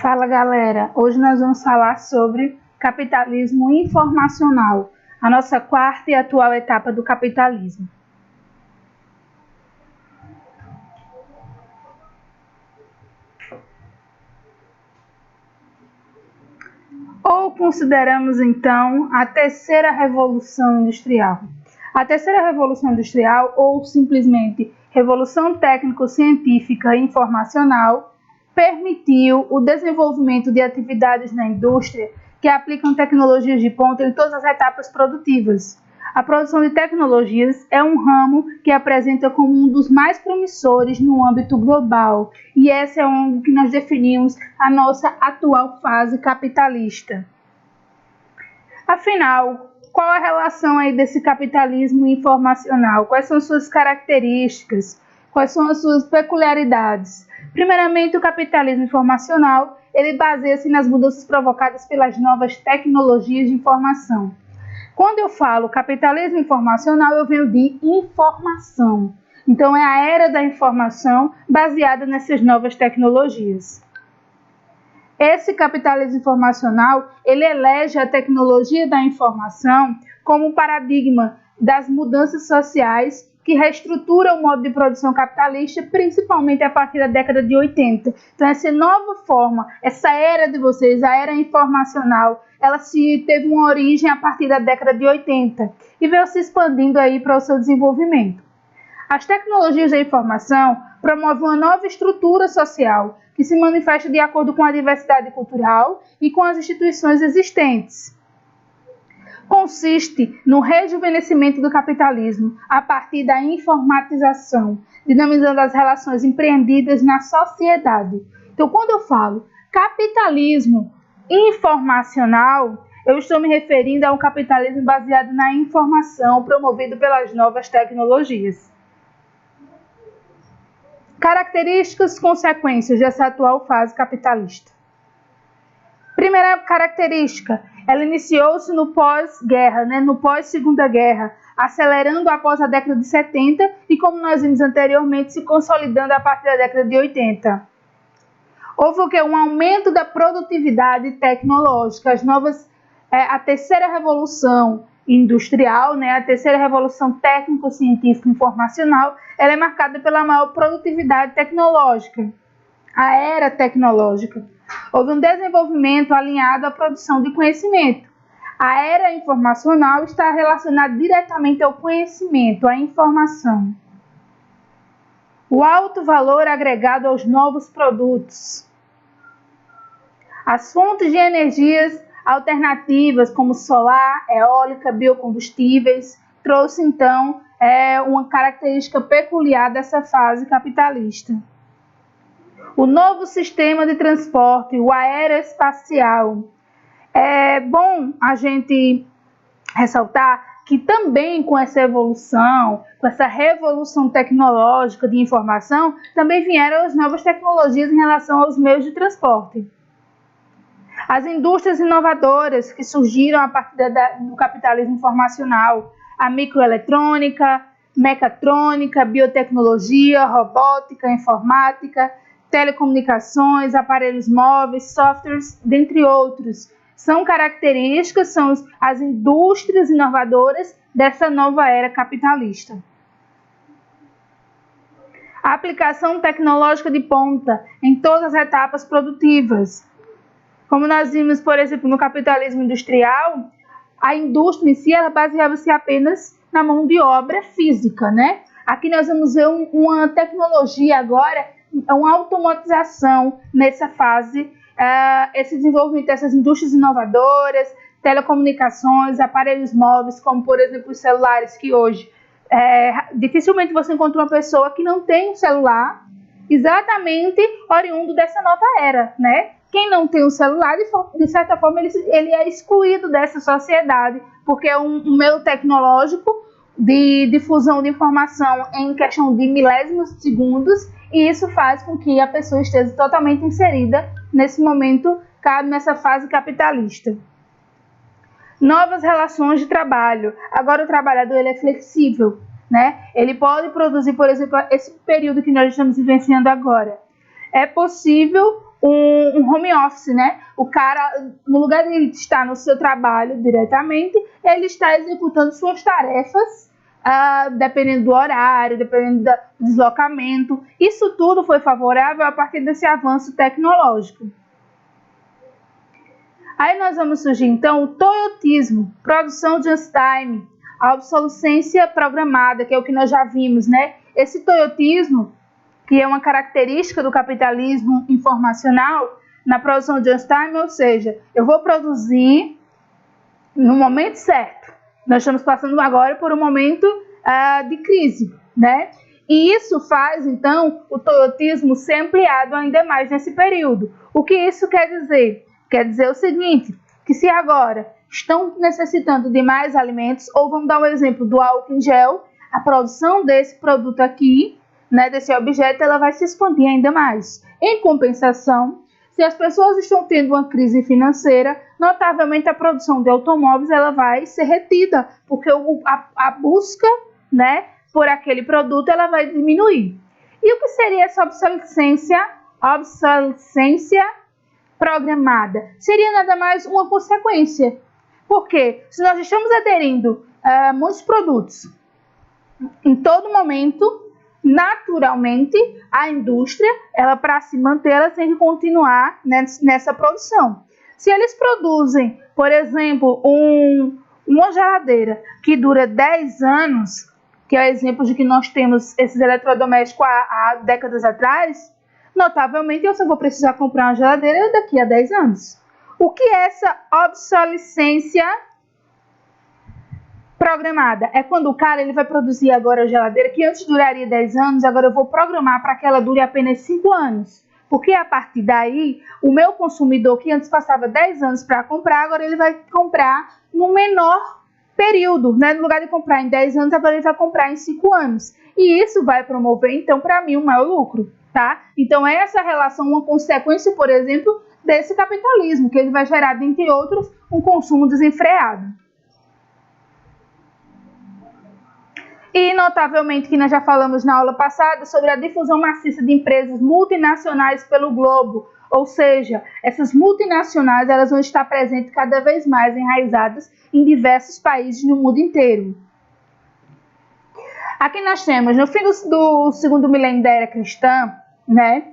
Fala galera, hoje nós vamos falar sobre capitalismo informacional, a nossa quarta e atual etapa do capitalismo. Ou consideramos então a terceira revolução industrial. A terceira revolução industrial, ou simplesmente revolução técnico-científica e informacional, permitiu o desenvolvimento de atividades na indústria que aplicam tecnologias de ponta em todas as etapas produtivas. A produção de tecnologias é um ramo que apresenta como um dos mais promissores no âmbito global, e essa é onde que nós definimos a nossa atual fase capitalista. Afinal, qual a relação aí desse capitalismo informacional? Quais são suas características? Quais são as suas peculiaridades? Primeiramente, o capitalismo informacional, ele baseia-se nas mudanças provocadas pelas novas tecnologias de informação. Quando eu falo capitalismo informacional, eu venho de informação. Então, é a era da informação baseada nessas novas tecnologias. Esse capitalismo informacional, ele elege a tecnologia da informação como paradigma das mudanças sociais que reestrutura o modo de produção capitalista, principalmente a partir da década de 80. Então, essa nova forma, essa era de vocês, a era informacional, ela teve uma origem a partir da década de 80 e veio se expandindo aí para o seu desenvolvimento. As tecnologias da informação promovem uma nova estrutura social que se manifesta de acordo com a diversidade cultural e com as instituições existentes. Consiste no rejuvenescimento do capitalismo a partir da informatização, dinamizando as relações empreendidas na sociedade. Então, quando eu falo capitalismo informacional, eu estou me referindo a um capitalismo baseado na informação promovido pelas novas tecnologias. Características e consequências dessa atual fase capitalista. Primeira característica, ela iniciou-se no pós-guerra, no pós-segunda guerra, acelerando após a década de 70 e, como nós vimos anteriormente, se consolidando a partir da década de 80. Houve um aumento da produtividade tecnológica, a terceira revolução industrial, a terceira revolução técnico-científica informacional, ela é marcada pela maior produtividade tecnológica, a era tecnológica. Houve um desenvolvimento alinhado à produção de conhecimento. A era informacional está relacionada diretamente ao conhecimento, à informação. O alto valor agregado aos novos produtos. As fontes de energias alternativas, como solar, eólica, biocombustíveis, trouxe então uma característica peculiar dessa fase capitalista. O novo sistema de transporte, o aeroespacial. É bom a gente ressaltar que também com essa evolução, com essa revolução tecnológica de informação, também vieram as novas tecnologias em relação aos meios de transporte. As indústrias inovadoras que surgiram a partir do capitalismo informacional, a microeletrônica, mecatrônica, biotecnologia, robótica, informática, telecomunicações, aparelhos móveis, softwares, dentre outros. São características, são as indústrias inovadoras dessa nova era capitalista. A aplicação tecnológica de ponta em todas as etapas produtivas. Como nós vimos, por exemplo, no capitalismo industrial, a indústria em si baseava-se apenas na mão de obra física, Aqui nós vamos ver uma tecnologia agora, uma automatização nessa fase, esse desenvolvimento dessas indústrias inovadoras, telecomunicações, aparelhos móveis, como por exemplo os celulares, que hoje dificilmente você encontra uma pessoa que não tem um celular, exatamente oriundo dessa nova era, Quem não tem um celular, de certa forma, ele é excluído dessa sociedade, porque é um meio tecnológico de difusão de informação em questão de milésimos de segundos, e isso faz com que a pessoa esteja totalmente inserida nesse momento, nessa fase capitalista. Novas relações de trabalho. Agora o trabalhador ele é flexível, Ele pode produzir, por exemplo, esse período que nós estamos vivenciando agora. É possível um home office, né? O cara, no lugar de estar no seu trabalho diretamente, ele está executando suas tarefas, dependendo do horário, dependendo do deslocamento. Isso tudo foi favorável a partir desse avanço tecnológico. Aí nós vamos surgir, então, o toyotismo, produção just time, a obsolescência programada, que é o que nós já vimos, né? Esse toyotismo, que é uma característica do capitalismo informacional, na produção just time, ou seja, eu vou produzir no momento certo. Nós estamos passando agora por um momento de crise, né? E isso faz, então, o toyotismo ser ampliado ainda mais nesse período. O que isso quer dizer? Quer dizer o seguinte, que se agora estão necessitando de mais alimentos, ou vamos dar um exemplo do álcool em gel, a produção desse produto aqui, né, desse objeto, ela vai se expandir ainda mais. Em compensação, se as pessoas estão tendo uma crise financeira, notavelmente a produção de automóveis ela vai ser retida, porque a busca, né, por aquele produto ela vai diminuir. E o que seria essa obsolescência? Obsolescência programada. Seria nada mais uma consequência. Porque se nós estamos aderindo a muitos produtos em todo momento, naturalmente, a indústria, ela para se manter, ela tem que continuar nessa produção. Se eles produzem, por exemplo, uma geladeira que dura 10 anos, que é o exemplo de que nós temos esses eletrodomésticos há décadas atrás, notavelmente eu só vou precisar comprar uma geladeira daqui a 10 anos. O que é essa obsolescência programada? É quando o cara ele vai produzir agora a geladeira que antes duraria 10 anos, agora eu vou programar para que ela dure apenas 5 anos. Porque a partir daí, o meu consumidor que antes passava 10 anos para comprar, agora ele vai comprar no menor período, né? No lugar de comprar em 10 anos, agora ele vai comprar em 5 anos. E isso vai promover, então, para mim, um maior lucro, tá? Então, é essa relação uma consequência, por exemplo, desse capitalismo, que ele vai gerar, dentre outros, um consumo desenfreado. E, notavelmente, que nós já falamos na aula passada sobre a difusão maciça de empresas multinacionais pelo globo, ou seja, essas multinacionais elas vão estar presentes cada vez mais enraizadas em diversos países no mundo inteiro. Aqui nós temos, no fim do segundo milênio da era cristã, né,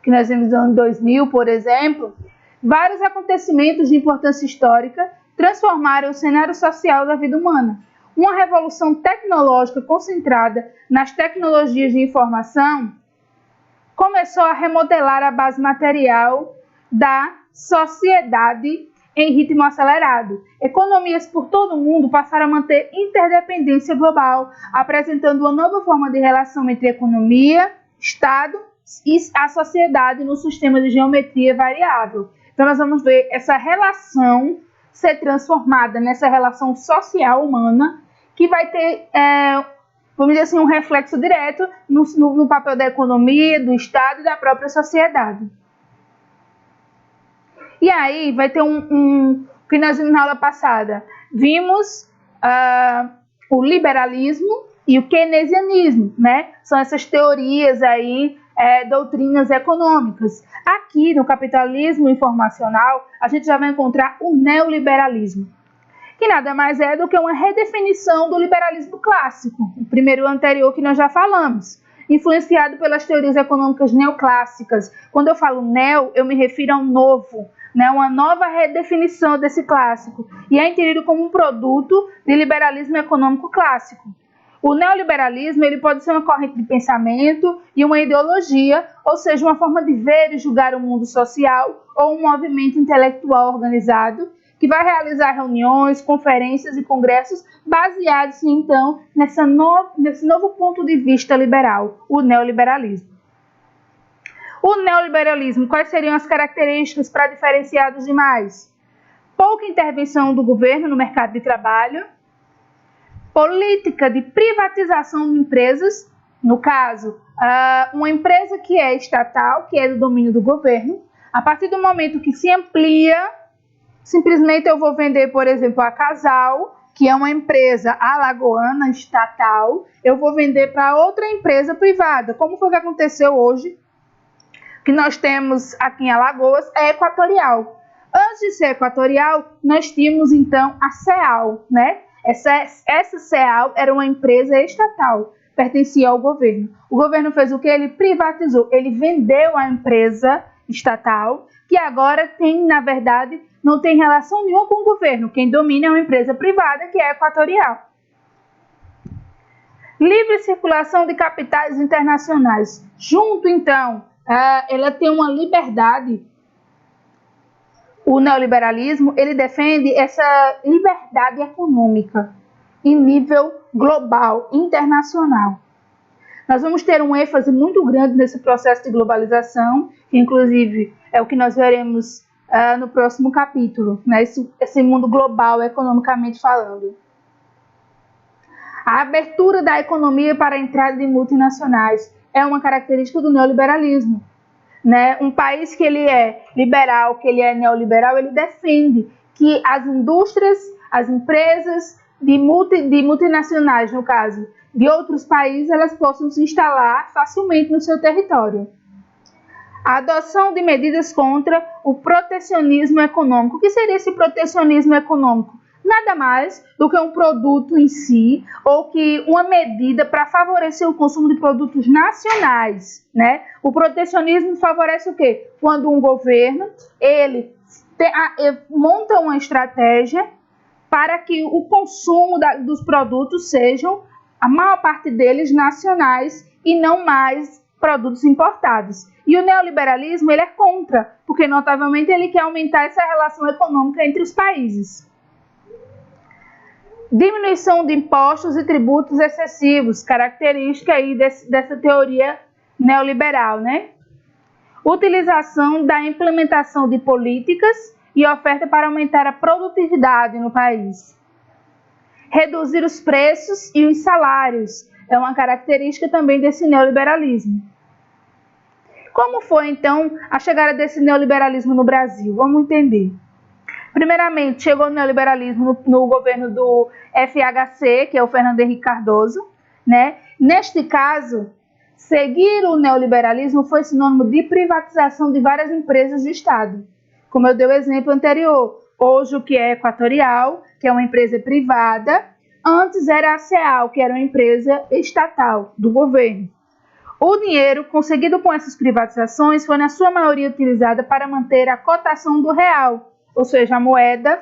que nós vimos no ano 2000, por exemplo, vários acontecimentos de importância histórica transformaram o cenário social da vida humana. Uma revolução tecnológica concentrada nas tecnologias de informação começou a remodelar a base material da sociedade em ritmo acelerado. Economias por todo o mundo passaram a manter interdependência global, apresentando uma nova forma de relação entre economia, Estado e a sociedade no sistema de geometria variável. Então, nós vamos ver essa relação ser transformada nessa relação social humana, que vai ter, vamos dizer assim, um reflexo direto no papel da economia, do Estado e da própria sociedade. E aí vai ter que nós vimos na aula passada. Vimos o liberalismo e o keynesianismo, né? São essas teorias aí, doutrinas econômicas. Aqui no capitalismo informacional, a gente já vai encontrar o neoliberalismo, que nada mais é do que uma redefinição do liberalismo clássico, o primeiro anterior que nós já falamos, influenciado pelas teorias econômicas neoclássicas. Quando eu falo neo, eu me refiro a um novo, né, uma nova redefinição desse clássico, e é entendido como um produto de liberalismo econômico clássico. O neoliberalismo ele pode ser uma corrente de pensamento e uma ideologia, ou seja, uma forma de ver e julgar o mundo social ou um movimento intelectual organizado, que vai realizar reuniões, conferências e congressos baseados, então, nesse novo ponto de vista liberal, o neoliberalismo. O neoliberalismo, quais seriam as características para diferenciar dos demais? Pouca intervenção do governo no mercado de trabalho, política de privatização de empresas, no caso, uma empresa que é estatal, que é do domínio do governo, a partir do momento que se amplia, simplesmente eu vou vender, por exemplo, a Casal, que é uma empresa alagoana estatal, eu vou vender para outra empresa privada, como foi o que aconteceu hoje que nós temos aqui em Alagoas é equatorial. Antes de ser equatorial, nós tínhamos então a CEAL, né? Essa CEAL era uma empresa estatal, pertencia ao governo. O governo fez o que? Ele privatizou, ele vendeu a empresa estatal, que agora tem, na verdade, não tem relação nenhuma com o governo. Quem domina é uma empresa privada, que é equatorial. Livre circulação de capitais internacionais. Junto, então, ela tem uma liberdade. O neoliberalismo, ele defende essa liberdade econômica em nível global, internacional. Nós vamos ter um ênfase muito grande nesse processo de globalização, que inclusive é o que nós veremos no próximo capítulo, né? Esse mundo global, economicamente falando. A abertura da economia para a entrada de multinacionais é uma característica do neoliberalismo. Né? Um país que ele é liberal, que ele é neoliberal, ele defende que as indústrias, as empresas de multinacionais, no caso, de outros países, elas possam se instalar facilmente no seu território. A adoção de medidas contra o protecionismo econômico. O que seria esse protecionismo econômico? Nada mais do que um produto em si, ou que uma medida para favorecer o consumo de produtos nacionais, né? O protecionismo favorece o quê? Quando um governo, ele monta uma estratégia para que o consumo dos produtos sejam, a maior parte deles, nacionais e não mais produtos importados. E o neoliberalismo, ele é contra, porque notavelmente ele quer aumentar essa relação econômica entre os países. Diminuição de impostos e tributos excessivos, característica aí dessa teoria neoliberal, né? Utilização da implementação de políticas e oferta para aumentar a produtividade no país. Reduzir os preços e os salários, é uma característica também desse neoliberalismo. Como foi, então, a chegada desse neoliberalismo no Brasil? Vamos entender. Primeiramente, chegou o neoliberalismo no governo do FHC, que é o Fernando Henrique Cardoso, né? Neste caso, seguir o neoliberalismo foi sinônimo de privatização de várias empresas do Estado. Como eu dei o exemplo anterior, hoje o que é Equatorial, que é uma empresa privada, antes era a CEAL, que era uma empresa estatal do governo. O dinheiro conseguido com essas privatizações foi, na sua maioria, utilizado para manter a cotação do real, ou seja, a moeda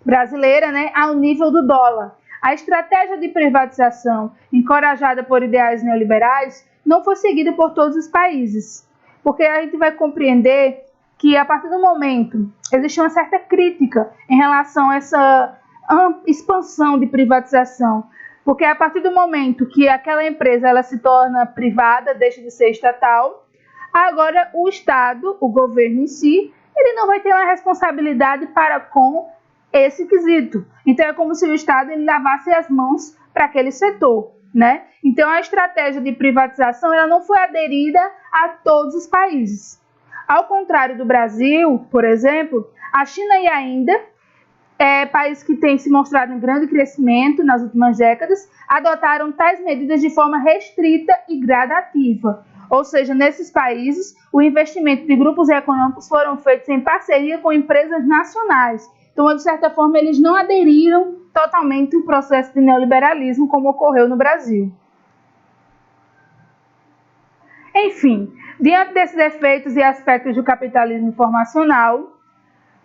brasileira, né, ao nível do dólar. A estratégia de privatização, encorajada por ideais neoliberais, não foi seguida por todos os países, porque a gente vai compreender que, a partir do momento, existe uma certa crítica em relação a essa expansão de privatização, porque a partir do momento que aquela empresa ela se torna privada, deixa de ser estatal, agora o Estado, o governo em si, ele não vai ter uma responsabilidade para com esse quesito. Então, é como se o Estado ele lavasse as mãos para aquele setor, né? Então, a estratégia de privatização ela não foi aderida a todos os países. Ao contrário do Brasil, por exemplo, a China e a Índia, países que têm se mostrado em grande crescimento nas últimas décadas, adotaram tais medidas de forma restrita e gradativa. Ou seja, nesses países, o investimento de grupos econômicos foram feitos em parceria com empresas nacionais. Então, de certa forma, eles não aderiram totalmente ao processo de neoliberalismo, como ocorreu no Brasil. Enfim, diante desses efeitos e aspectos do capitalismo informacional,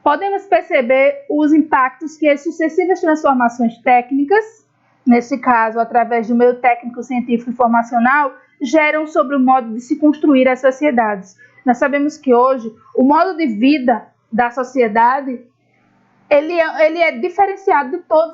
podemos perceber os impactos que as sucessivas transformações técnicas, nesse caso, através do meio técnico, científico e informacional, geram sobre o modo de se construir as sociedades. Nós sabemos que hoje o modo de vida da sociedade ele é diferenciado de todos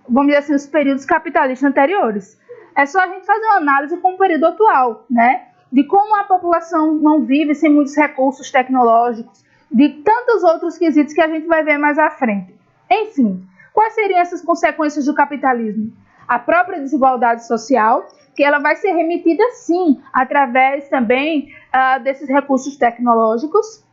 vamos dizer assim, os períodos capitalistas anteriores. É só a gente fazer uma análise com o período atual, né? De como a população não vive sem muitos recursos tecnológicos, de tantos outros quesitos que a gente vai ver mais à frente. Enfim, quais seriam essas consequências do capitalismo? A própria desigualdade social, que ela vai ser remetida, sim, através também desses recursos tecnológicos.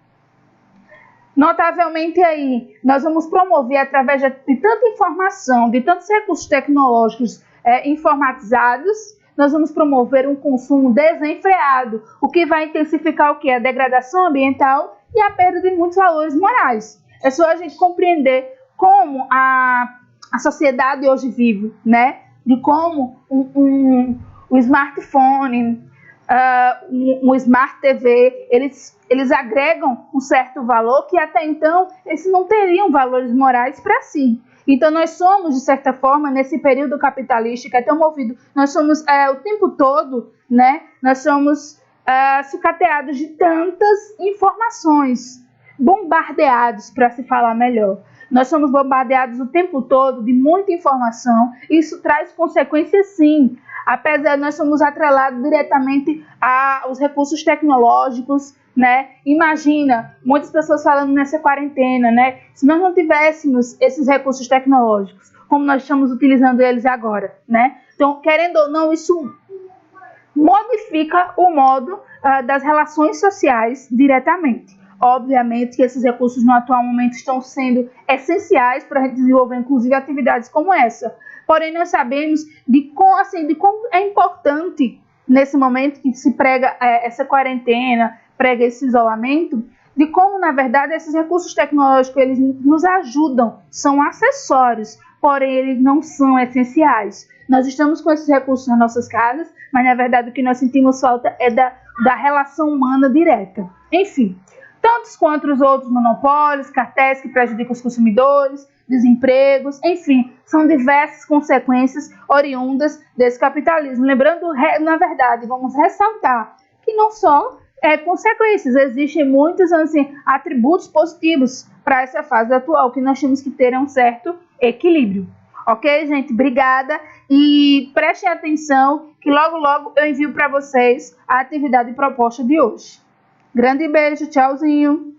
Notavelmente aí, nós vamos promover, através de tanta informação, de tantos recursos tecnológicos informatizados, nós vamos promover um consumo desenfreado, o que vai intensificar o quê? A degradação ambiental e a perda de muitos valores morais. É só a gente compreender como a sociedade hoje vive, né? De como o smartphone, um Smart TV, eles agregam um certo valor que até então eles não teriam valores morais para si. Então nós somos, de certa forma, nesse período capitalista que é tão movido, nós somos o tempo todo, né? Nós somos sucateados de tantas informações, bombardeados, para se falar melhor. Nós somos bombardeados o tempo todo de muita informação. Isso traz consequências, sim. Apesar de nós somos atrelados diretamente aos recursos tecnológicos, né? Imagina, muitas pessoas falando nessa quarentena, né? Se nós não tivéssemos esses recursos tecnológicos, como nós estamos utilizando eles agora, né? Então, querendo ou não, isso modifica o modo das relações sociais diretamente. Obviamente que esses recursos no atual momento estão sendo essenciais para a gente desenvolver, inclusive, atividades como essa. Porém, nós sabemos de como é importante, nesse momento que se prega essa quarentena, prega esse isolamento, de como, na verdade, esses recursos tecnológicos eles nos ajudam, são acessórios, porém, eles não são essenciais. Nós estamos com esses recursos nas nossas casas, mas, na verdade, o que nós sentimos falta é da relação humana direta. Enfim, tantos quanto os outros monopólios, cartéis que prejudicam os consumidores, desempregos, enfim, são diversas consequências oriundas desse capitalismo. Lembrando, na verdade, vamos ressaltar que não só consequências, existem muitos atributos positivos para essa fase atual, que nós temos que ter um certo equilíbrio. Ok, gente? Obrigada e prestem atenção que logo, logo eu envio para vocês a atividade proposta de hoje. Grande beijo, tchauzinho!